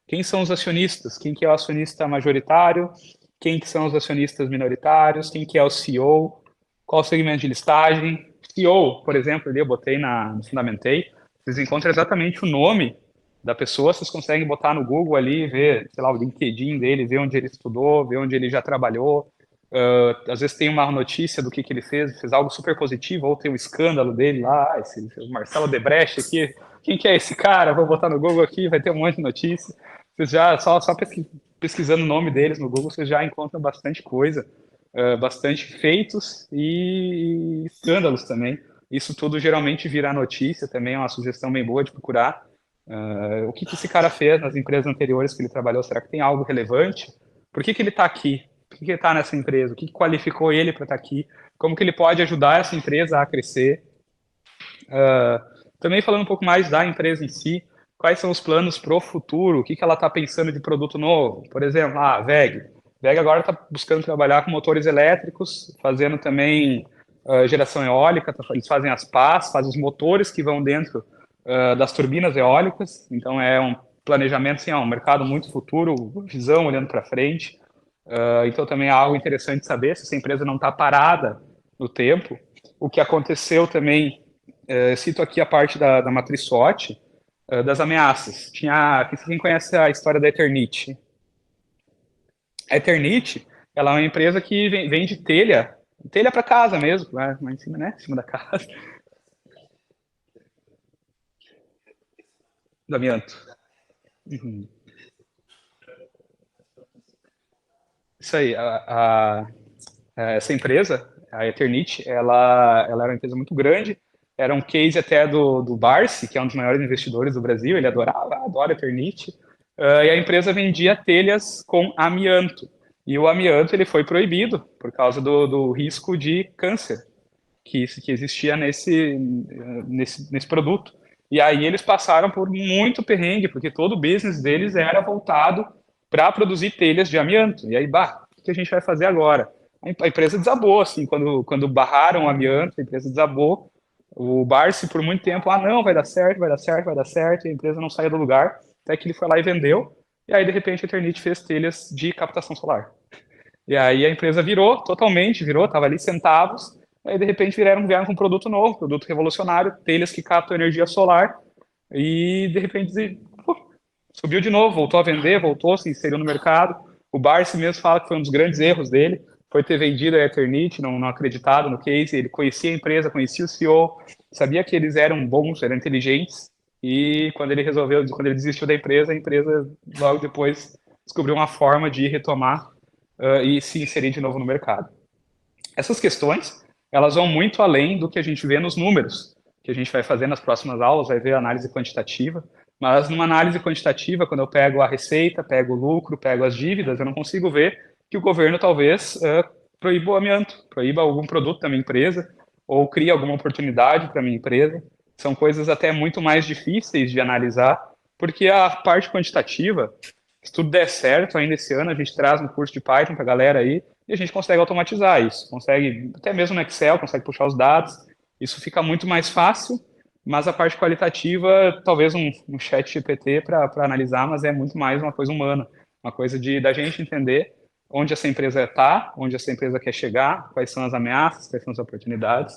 Quem são os acionistas? Quem que é o acionista majoritário? Quem que são os acionistas minoritários? Quem que é o CEO? Qual o segmento de listagem? CEO, por exemplo, ali eu botei no Fundamentei. Vocês encontram exatamente o nome da pessoa, vocês conseguem botar no Google ali, ver, sei lá, o LinkedIn dele, ver onde ele estudou, ver onde ele já trabalhou. Às vezes tem uma notícia do que ele fez algo super positivo, ou tem um escândalo dele lá, esse Marcelo Debrecht aqui, quem que é esse cara? Vou botar no Google aqui, vai ter um monte de notícia. Vocês já, só pesquisando o nome deles no Google, vocês já encontram bastante coisa, bastante feitos e escândalos também. Isso tudo geralmente vira notícia também, é uma sugestão bem boa de procurar. O que esse cara fez nas empresas anteriores que ele trabalhou? Será que tem algo relevante? Por que ele está aqui? Por que ele está nessa empresa? O que qualificou ele para estar aqui? Como que ele pode ajudar essa empresa a crescer? Também falando um pouco mais da empresa em si, quais são os planos para o futuro? O que ela está pensando de produto novo? Por exemplo, a WEG. WEG agora está buscando trabalhar com motores elétricos, fazendo também geração eólica, eles fazem as pás, fazem os motores que vão dentro das turbinas eólicas, então é um planejamento, assim, um mercado muito futuro, visão olhando para frente, então também é algo interessante saber se essa empresa não está parada no tempo. O que aconteceu também, cito aqui a parte da matriz SWOT, das ameaças. Quem conhece a história da Eternit? A Eternit, ela é uma empresa que vende telha para casa mesmo, lá em cima, né? Em cima da casa. Do amianto. Uhum. Isso aí. Essa empresa, a Eternit, ela era uma empresa muito grande. Era um case até do Barsi, que é um dos maiores investidores do Brasil. Ele adora Eternit. E a empresa vendia telhas com amianto. E o amianto ele foi proibido por causa do risco de câncer que existia nesse produto. E aí eles passaram por muito perrengue, porque todo o business deles era voltado para produzir telhas de amianto. E aí, o que a gente vai fazer agora? A empresa desabou, assim, quando barraram o amianto, a empresa desabou. O Barsi, por muito tempo, não, vai dar certo, vai dar certo, vai dar certo, e a empresa não saía do lugar, até que ele foi lá e vendeu, e aí, de repente, a Eternit fez telhas de captação solar. E aí a empresa virou, estava ali centavos, aí de repente vieram com um produto novo, produto revolucionário, telhas que captam energia solar, e de repente subiu de novo, voltou a vender, voltou, se inseriu no mercado. O Barsi mesmo fala que foi um dos grandes erros dele, foi ter vendido a Eternit, não acreditado no case, ele conhecia a empresa, conhecia o CEO, sabia que eles eram bons, eram inteligentes, e quando ele desistiu da empresa, a empresa logo depois descobriu uma forma de retomar e se inserir de novo no mercado. Essas questões, elas vão muito além do que a gente vê nos números, que a gente vai fazer nas próximas aulas, vai ver a análise quantitativa, mas numa análise quantitativa, quando eu pego a receita, pego o lucro, pego as dívidas, eu não consigo ver que o governo talvez proíba o amianto, proíba algum produto da minha empresa, ou crie alguma oportunidade para a minha empresa. São coisas até muito mais difíceis de analisar, porque a parte quantitativa, se tudo der certo, ainda esse ano a gente traz um curso de Python para a galera aí, e a gente consegue automatizar isso, consegue, até mesmo no Excel, consegue puxar os dados, isso fica muito mais fácil, mas a parte qualitativa, talvez um chat GPT para analisar, mas é muito mais uma coisa humana, uma coisa da gente entender onde essa empresa está, onde essa empresa quer chegar, quais são as ameaças, quais são as oportunidades,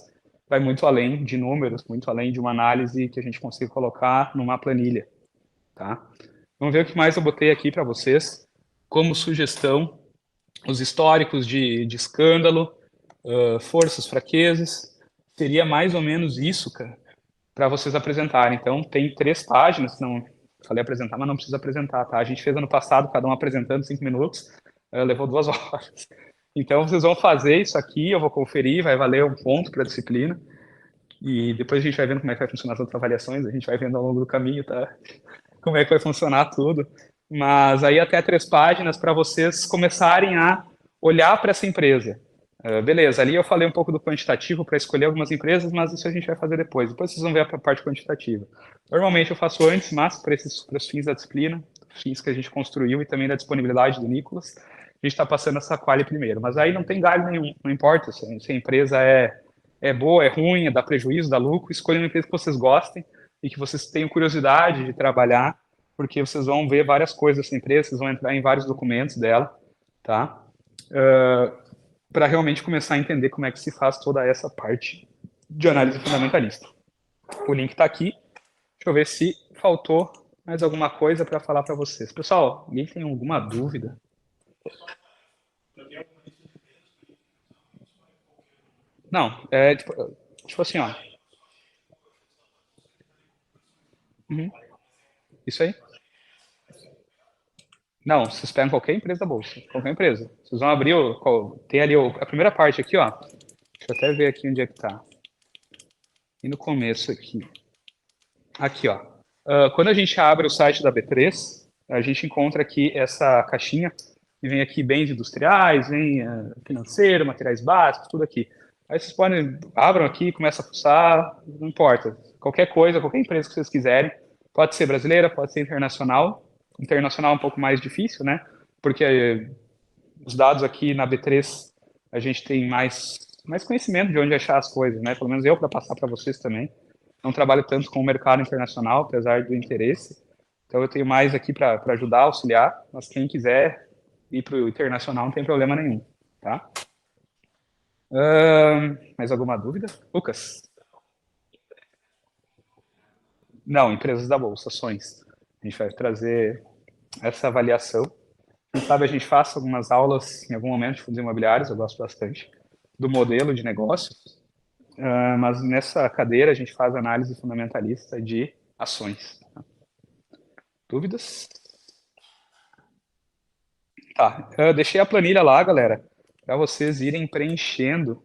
vai muito além de números, muito além de uma análise que a gente consiga colocar numa planilha, tá? Vamos ver o que mais eu botei aqui para vocês, como sugestão, os históricos de escândalo, forças, fraquezas, seria mais ou menos isso, cara, para vocês apresentarem. Então, tem 3 páginas, não falei apresentar, mas não precisa apresentar, tá? A gente fez ano passado, cada um apresentando 5 minutos, levou 2 horas. Então, vocês vão fazer isso aqui, eu vou conferir, vai valer um ponto para a disciplina, e depois a gente vai vendo como é que vai funcionar as outras avaliações, a gente vai vendo ao longo do caminho, tá? Como é que vai funcionar tudo. Mas aí até 3 páginas para vocês começarem a olhar para essa empresa. Beleza, ali eu falei um pouco do quantitativo para escolher algumas empresas, mas isso a gente vai fazer depois. Depois vocês vão ver a parte quantitativa. Normalmente eu faço antes, mas para os fins da disciplina, fins que a gente construiu e também da disponibilidade do Nicolas, a gente está passando essa quali primeiro. Mas aí não tem galho nenhum, não importa se a empresa é boa, é ruim, dá prejuízo, dá lucro, escolha uma empresa que vocês gostem e que vocês tenham curiosidade de trabalhar, porque vocês vão ver várias coisas dessa empresa, vocês vão entrar em vários documentos dela, tá? Para realmente começar a entender como é que se faz toda essa parte de análise fundamentalista. O link está aqui. Deixa eu ver se faltou mais alguma coisa para falar para vocês. Pessoal, alguém tem alguma dúvida? Não, é tipo assim, ó. Uhum, isso aí. Não, vocês pegam qualquer empresa da bolsa, qualquer empresa. Vocês vão abrir, tem ali a primeira parte aqui, ó. Deixa eu até ver aqui onde é que tá. E no começo aqui. Aqui, ó. Quando a gente abre o site da B3, a gente encontra aqui essa caixinha e vem aqui bens industriais, vem financeiro, materiais básicos, tudo aqui. Aí vocês podem, abram aqui, começam a fuçar, não importa. Qualquer coisa, qualquer empresa que vocês quiserem. Pode ser brasileira, pode ser internacional. Internacional é um pouco mais difícil, né? Porque os dados aqui na B3 a gente tem mais conhecimento de onde achar as coisas, né? Pelo menos eu para passar para vocês também. Não trabalho tanto com o mercado internacional, apesar do interesse. Então eu tenho mais aqui para ajudar, auxiliar, mas quem quiser ir para o internacional não tem problema nenhum, tá? Mais alguma dúvida? Lucas? Não, empresas da Bolsa, ações. A gente vai trazer essa avaliação. Quem sabe a gente faça algumas aulas em algum momento de fundos imobiliários, eu gosto bastante, do modelo de negócios, mas nessa cadeira a gente faz análise fundamentalista de ações. Dúvidas? Tá, eu deixei a planilha lá, galera, para vocês irem preenchendo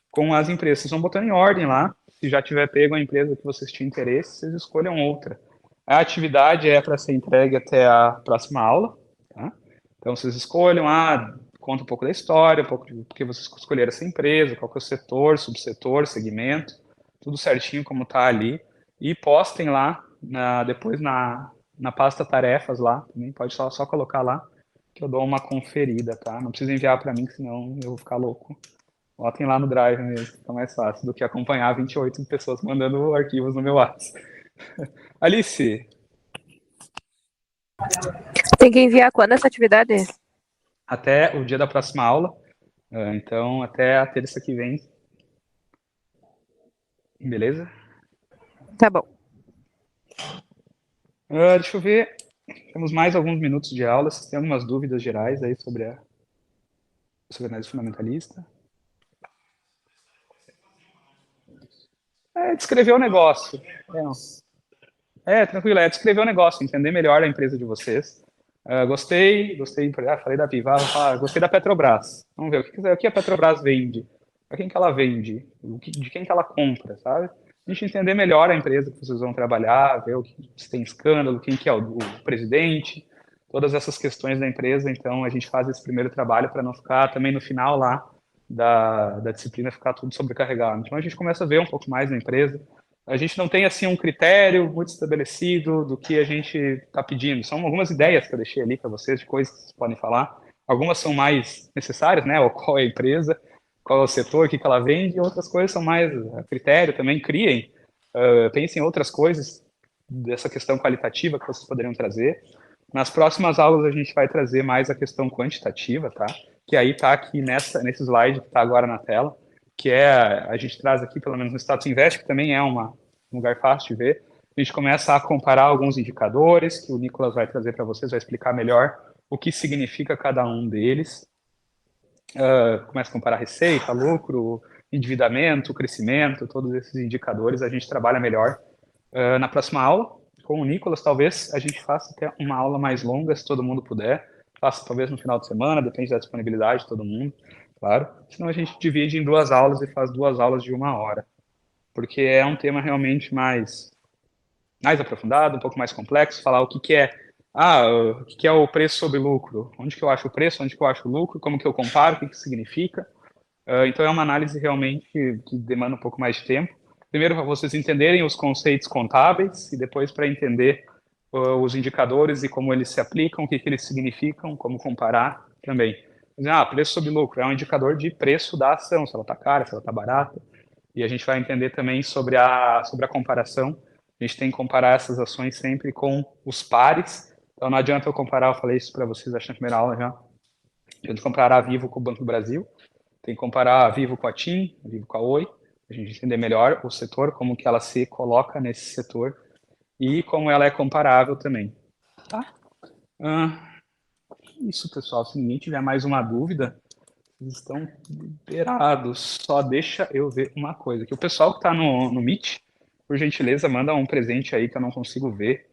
com as empresas. Vocês vão botando em ordem lá. Se já tiver pego a empresa que vocês tinham interesse, vocês escolham outra. A atividade é para ser entregue até a próxima aula, tá? Então vocês escolham, conta um pouco da história, um pouco de por que vocês escolheram essa empresa, qual que é o setor, subsetor, segmento, tudo certinho como está ali. E postem lá, depois na pasta tarefas lá, também pode só colocar lá, que eu dou uma conferida, tá? Não precisa enviar para mim, senão eu vou ficar louco. Botem lá no Drive mesmo, fica mais fácil do que acompanhar 28 pessoas mandando arquivos no meu WhatsApp. Alice, Tem que enviar quando essa atividade? até o dia da próxima aula, então até a terça que vem. Beleza? Tá bom. Deixa eu ver. Temos mais alguns minutos de aula. Vocês têm algumas dúvidas gerais aí sobre a análise fundamentalista? Descrever o negócio. Tranquilo. Descrever o negócio, entender melhor a empresa de vocês. Gostei, falei da Viva, gostei da Petrobras. Vamos ver, o que a Petrobras vende? Para quem que ela vende? De quem que ela compra, sabe? A gente entender melhor a empresa que vocês vão trabalhar, ver se tem escândalo, quem que é o presidente, todas essas questões da empresa. Então, a gente faz esse primeiro trabalho para não ficar também no final lá da disciplina ficar tudo sobrecarregado. Então, a gente começa a ver um pouco mais da empresa. A gente não tem, assim, um critério muito estabelecido do que a gente está pedindo. São algumas ideias que eu deixei ali para vocês, de coisas que vocês podem falar. Algumas são mais necessárias, né? Qual é a empresa, qual é o setor, o que ela vende, e outras coisas são mais a critério também. Criem, pensem em outras coisas dessa questão qualitativa que vocês poderiam trazer. Nas próximas aulas a gente vai trazer mais a questão quantitativa, tá? Que aí está aqui nesse slide que está agora na tela, que a gente traz aqui, pelo menos no Status Invest, que também é um lugar fácil de ver. A gente começa a comparar alguns indicadores, que o Nicolas vai trazer para vocês, vai explicar melhor o que significa cada um deles. Começa a comparar receita, lucro, endividamento, crescimento, todos esses indicadores, a gente trabalha melhor. Na próxima aula, com o Nicolas, talvez a gente faça até uma aula mais longa, se todo mundo puder. Faça talvez no final de semana, depende da disponibilidade de todo mundo, claro. Senão a gente divide em 2 aulas e faz 2 aulas de 1 hora. Porque é um tema realmente mais aprofundado, um pouco mais complexo, falar o que é o que é o preço sobre lucro, onde que eu acho o preço, onde que eu acho o lucro, como que eu comparo, o que que significa. Então é uma análise realmente que demanda um pouco mais de tempo. Primeiro para vocês entenderem os conceitos contábeis e depois para entender os indicadores e como eles se aplicam, o que que eles significam, como comparar também. Preço sobre lucro é um indicador de preço da ação, se ela está cara, se ela está barata. E a gente vai entender também sobre a comparação. A gente tem que comparar essas ações sempre com os pares. Então não adianta eu comparar, eu falei isso para vocês acho na primeira aula já. A gente comparar a Vivo com o Banco do Brasil. Tem que comparar a Vivo com a TIM, a Vivo com a Oi, a gente entender melhor o setor, como que ela se coloca nesse setor e como ela é comparável também. Tá? Isso, pessoal. Se ninguém tiver mais uma dúvida, vocês estão liberados. Só deixa eu ver uma coisa. Que o pessoal que está no Meet, por gentileza, manda um presente aí que eu não consigo ver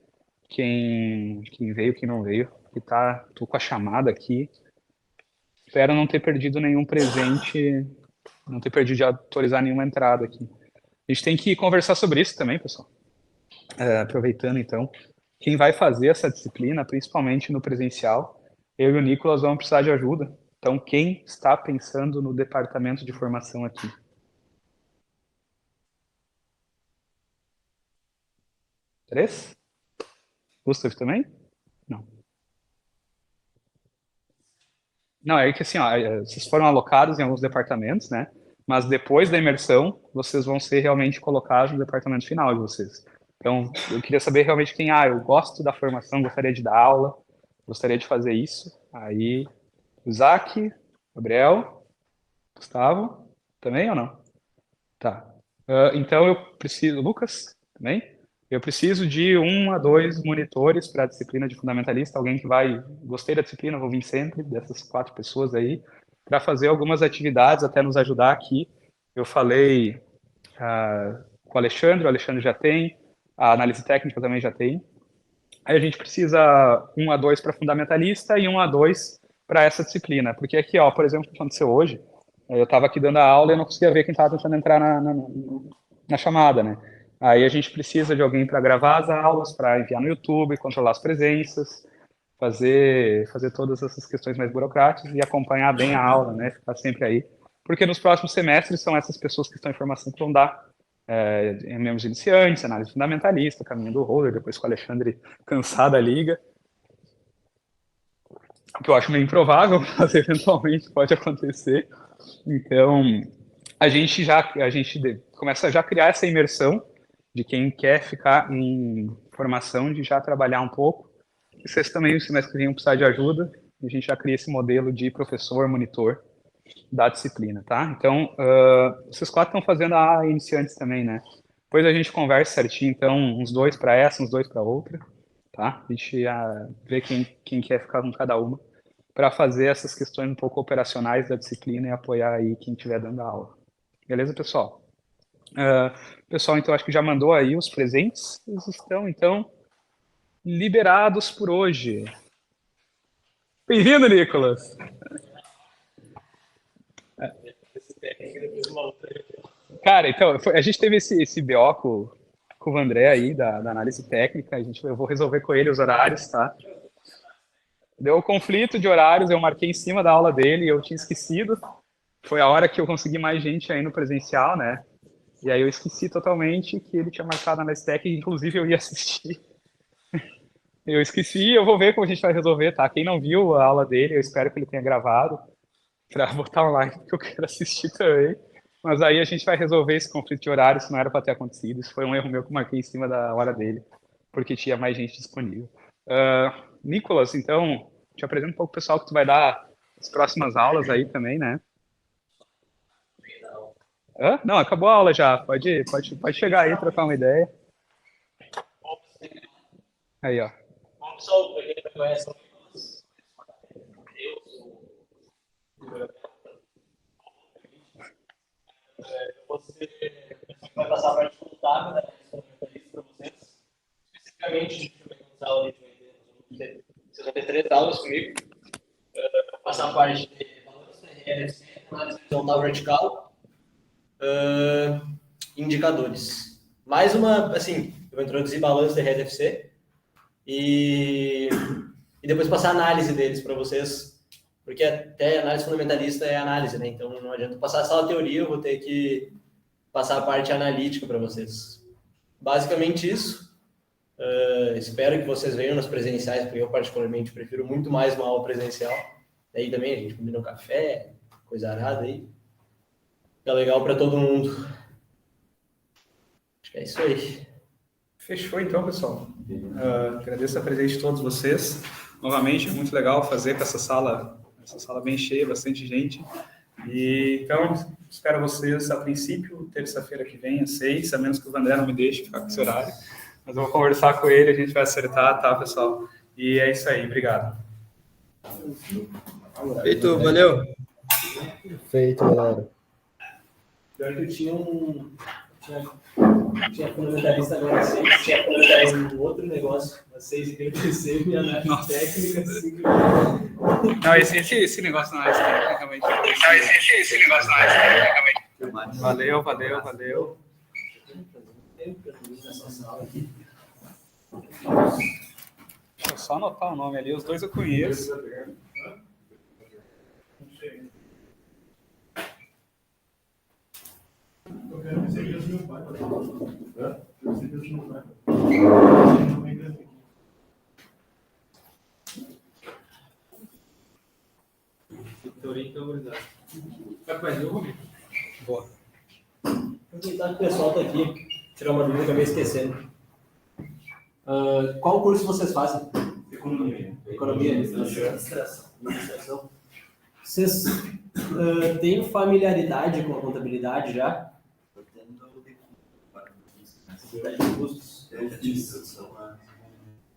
quem veio, quem não veio. Que tô com a chamada aqui. Espero não ter perdido nenhum presente, não ter perdido de autorizar nenhuma entrada aqui. A gente tem que conversar sobre isso também, pessoal. Aproveitando, então, quem vai fazer essa disciplina, principalmente no presencial, eu e o Nicolas vamos precisar de ajuda. Então, quem está pensando no departamento de formação aqui? Três? Gustav também? Não. Não, é que assim, ó, vocês foram alocados em alguns departamentos, né? Mas depois da imersão, vocês vão ser realmente colocados no departamento final de vocês. Então, eu queria saber realmente quem, eu gosto da formação, gostaria de dar aula, gostaria de fazer isso. Aí, Isaac, Gabriel, Gustavo, também ou não? Tá. Então eu preciso, Lucas, também? Eu preciso de 1 a 2 monitores para a disciplina de fundamentalista, alguém que gostei da disciplina, vou vir sempre, dessas 4 pessoas aí, para fazer algumas atividades, até nos ajudar aqui. Eu falei com o Alexandre já tem, a análise técnica também já tem. Aí a gente precisa 1 a 2 para fundamentalista e 1 a 2 para essa disciplina. Porque aqui, ó, por exemplo, o que aconteceu hoje, eu estava aqui dando a aula e eu não conseguia ver quem estava tentando entrar na chamada, né? Aí a gente precisa de alguém para gravar as aulas, para enviar no YouTube, controlar as presenças, fazer todas essas questões mais burocráticas e acompanhar bem a aula, né? Ficar sempre aí. Porque nos próximos semestres são essas pessoas que estão em formação que vão dar membros iniciantes, análise fundamentalista, caminho do roller, depois com o Alexandre cansado da liga, que eu acho meio improvável, mas eventualmente pode acontecer. Então, a gente começa já a criar essa imersão de quem quer ficar em formação, de já trabalhar um pouco. E vocês também, no semestre que vem, precisar de ajuda, a gente já cria esse modelo de professor, monitor da disciplina, tá? Então, vocês 4 estão fazendo a iniciantes também, né? Depois a gente conversa certinho, então, uns 2 para essa, uns 2 para outra, tá? A gente vê quem quer ficar com cada uma, para fazer essas questões um pouco operacionais da disciplina e apoiar aí quem estiver dando a aula. Beleza, pessoal? Pessoal, então, acho que já mandou aí os presentes. Eles estão, então, liberados por hoje. Bem-vindo, Nicolas! Cara, então, a gente teve esse BO com o André aí, da análise técnica, eu vou resolver com ele os horários, tá? Deu conflito de horários, eu marquei em cima da aula dele e eu tinha esquecido. Foi a hora que eu consegui mais gente aí no presencial, né? E aí eu esqueci totalmente que ele tinha marcado a análise técnica, inclusive eu ia assistir. Eu esqueci, eu vou ver como a gente vai resolver, tá? Quem não viu a aula dele, eu espero que ele tenha gravado para botar online, porque eu quero assistir também. Mas aí a gente vai resolver esse conflito de horário, isso não era para ter acontecido. Isso foi um erro meu que eu marquei em cima da hora dele, porque tinha mais gente disponível. Nicolas, então, te apresento um pouco o pessoal que tu vai dar as próximas aulas aí também, né? Não, acabou a aula já. Pode chegar aí, trocar uma ideia. Aí, ó. Bom, pessoal, para quem não conhece, eu sou você vai passar a parte contábil, né? Para vocês. Especificamente, a gente vai usar o livro aí. Vocês vão ter 3 aulas comigo. Passar a parte de balanço, RLC, análise horizontal vertical, indicadores. Mais uma, assim, eu vou introduzir balanço de RLFC e depois passar a análise deles para vocês, porque até análise fundamentalista é análise, né? Então não adianta passar só a teoria, eu vou ter que passar a parte analítica para vocês. Basicamente isso. Espero que vocês venham nas presenciais, porque eu particularmente prefiro muito mais uma aula presencial. Daí também a gente combina um café, coisa arada aí. Fica legal para todo mundo. Acho que é isso aí. Fechou então, pessoal. Agradeço a presença de todos vocês. Novamente, é muito legal fazer com essa sala bem cheia, bastante gente. E então, espero vocês a princípio, terça-feira que vem, às 6, a menos que o Vandré não me deixe ficar com esse horário. Mas eu vou conversar com ele, a gente vai acertar, tá, pessoal? E é isso aí, obrigado. Feito, valeu. Feito, galera. Pior que eu tinha fundamentalista agora 6, tinha fundamentalista um outro negócio, mas 6 que eu percebo e análise técnica, 5. Não, esse negócio não é técnica, realmente. Esse negócio não é realmente. Valeu. Deixa eu só anotar o nome ali, os dois eu conheço. Boa. Aproveitar que o pessoal está aqui, tirar uma dúvida que eu acabei esquecendo. Qual curso vocês fazem? Economia. Administração. Vocês têm familiaridade com a contabilidade já? De custos.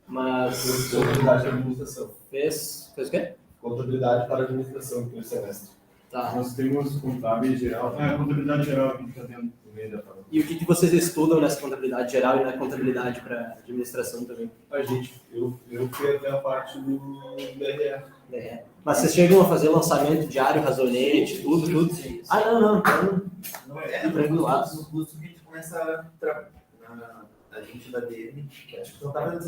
Mas Contabilidade para administração. fez o quê? Contabilidade para administração no semestre. Tá. Nós temos contábil geral. Contabilidade geral que está dentro do meio da fala. E o que vocês estudam nessa contabilidade geral e na contabilidade para administração também? Eu fui até a parte do DRE. Mas vocês chegam a fazer lançamento diário, razonete, tudo? Ah, não. Então, Não é, tranquilo. no curso que a gente começa a gente da DM, que acho que não estava